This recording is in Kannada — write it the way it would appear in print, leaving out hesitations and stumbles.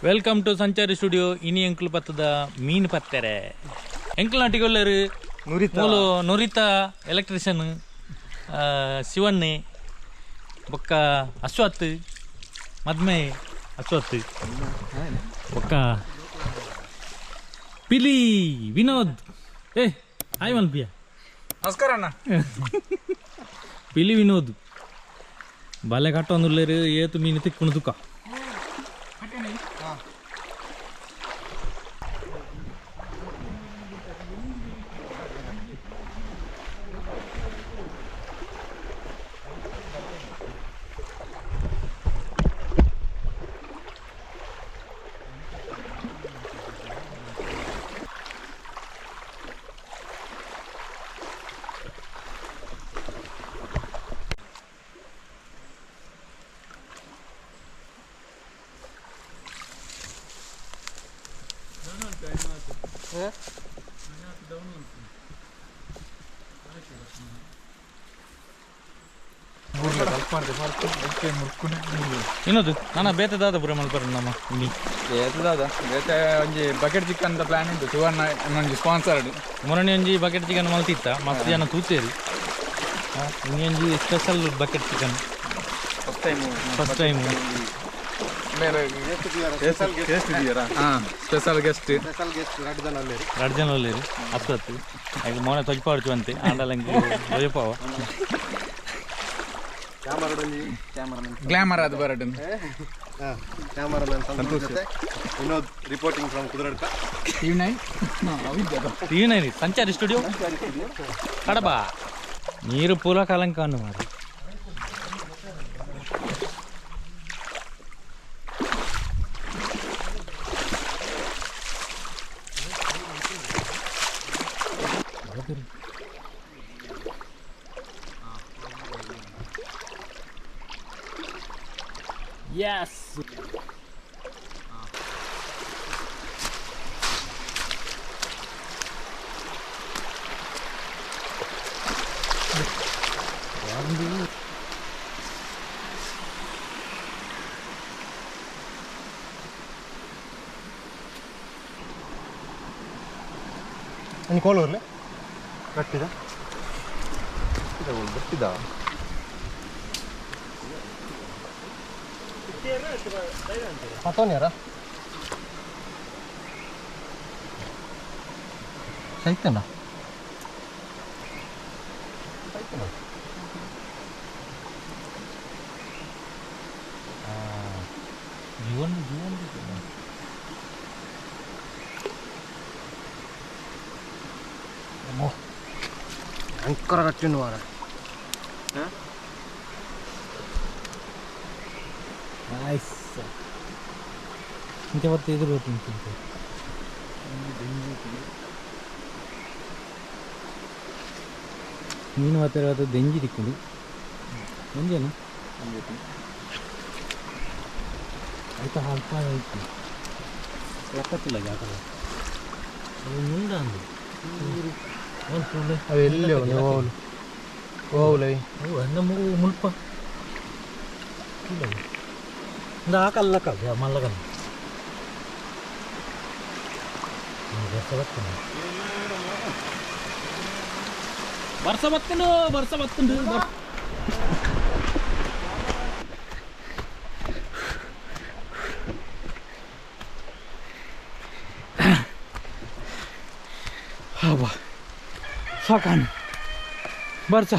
ವೆಲ್ಕಮ್ ಟು ಸಂಚಾರಿ ಸ್ಟುಡಿಯೋ. ಇನಿ ಎಂಕ್ಲು ಪತ್ತದ ಮೀನ್ ಪತ್ತೆರೆ ಎಂಕ್ಲು ನಾಟಿಗೊಲ್ಲರು ಮೂಲು ನುರಿತ ಎಲೆಕ್ಟ್ರಿಷಿಯನ್ ಶಿವಣ್ಣೆ ಬೊಕ್ಕ ಅಶ್ವತ್ ಮದ್ಮೆ ಅಶ್ವತ್ ಬೊಕ್ಕ ಪಿಲಿ ವಿನೋದ್ ಏ ಹಾಯ್ ಮಲ್ಪಿಯ ನಮಸ್ಕಾರ ಅಣ್ಣ. ಪಿಲಿ ವಿನೋದ್ ಬಲೆ ಕಟ್ಟೊಂದುಲ್ಲೇರು ಏತು ಮೀನು ತಿಕ್ಕುಣು ತುಕ ಇನ್ನೊಂದು ನಾನು ಬೇತದಾದ ಪುರ ಮಲ್ಪರ ನಮ್ಮ ಇನಿ ಬೇತದಾದ ಬೇತೆ ಒಂಜಿ ಬಕೆಟ್ ಚಿಕನ್ ಅಂತ ಪ್ಲಾನ್ ಉಂಟು. ಸುವರ್ಣ ಒಂಜಿ ಸ್ಪಾನ್ಸರ್ಡ್ ಮೊನ್ನೆ ಒಂಜಿ ಬಕೆಟ್ ಚಿಕನ್ ಮಲ್ತಿತ್ತ ಮಸ್ತ್ ಜನ ತೂತೇರಿ. ಇನ್ನೊಂಜಿ special bucket chicken first time special guest 2 ಜನ ಒಲ್ಲೇರಿ ಅಪ್ಪತ್ತು ಆಗ ಮೊನ್ನೆ ತೊಜ್ಪಾಡ್ಚು ಅಂತೆ ಆಂಡಲಂಗೆ ಒಯ್ಯಪ್ಪಾವ ಗ್ಲಾಮರ್ ಅದು ಬರಡು ವಿನೋದ್ ರಿಪೋರ್ಟಿಂಗ್ ಫ್ರಮ್ ಕುದುರೆಡ್ಕ ಟಿವಿ9 ಸಂಚಾರಿ ಸ್ಟುಡಿಯೋ ಕಡಬ ನೀರು ಪೂರ ಕಲಂಕಾನು ಮಾರಿ Yes. ನೀನು ಕೋಲ್ ಬರಲಿ ಗಟ್ಟಿದ ಗಟ್ಟಿದ ಮತ್ತೋನ್ಯಾರ ಸೈತನ ಜೀವನ ಭಯಂಕರ ಗಟ್ಟಿನ ಮಾರ. ಇಂಥ ಹೊತ್ತು ಎದುರು ತಿಂತ ಮೀನು ಹತ್ತಿರ ದೆಂಜಿ ತಿಕ್ಕೊಂಡು ದೆಂಜೇನು ಆಯ್ತಾ ಅಲ್ಪ ಆಯ್ತು ಲೆಕ್ಕತ್ತಿಲ್ಲ ಜಾಗದ ಅದು ಮುಂಡ ಅಂದು ಅವೆಲ್ಲೇ ಓಲೈ ಅವು ಅನ್ನ ಮುಲ್ಪ ಇಲ್ಲ ಇಂದ ಹಾಕಲ್ಲಕ್ಕ ಮಲ್ಲಗನ ಬರ್ಸ ಬತ್ತುಂಡು ಸಾಕಾನು ಬರ್ಸ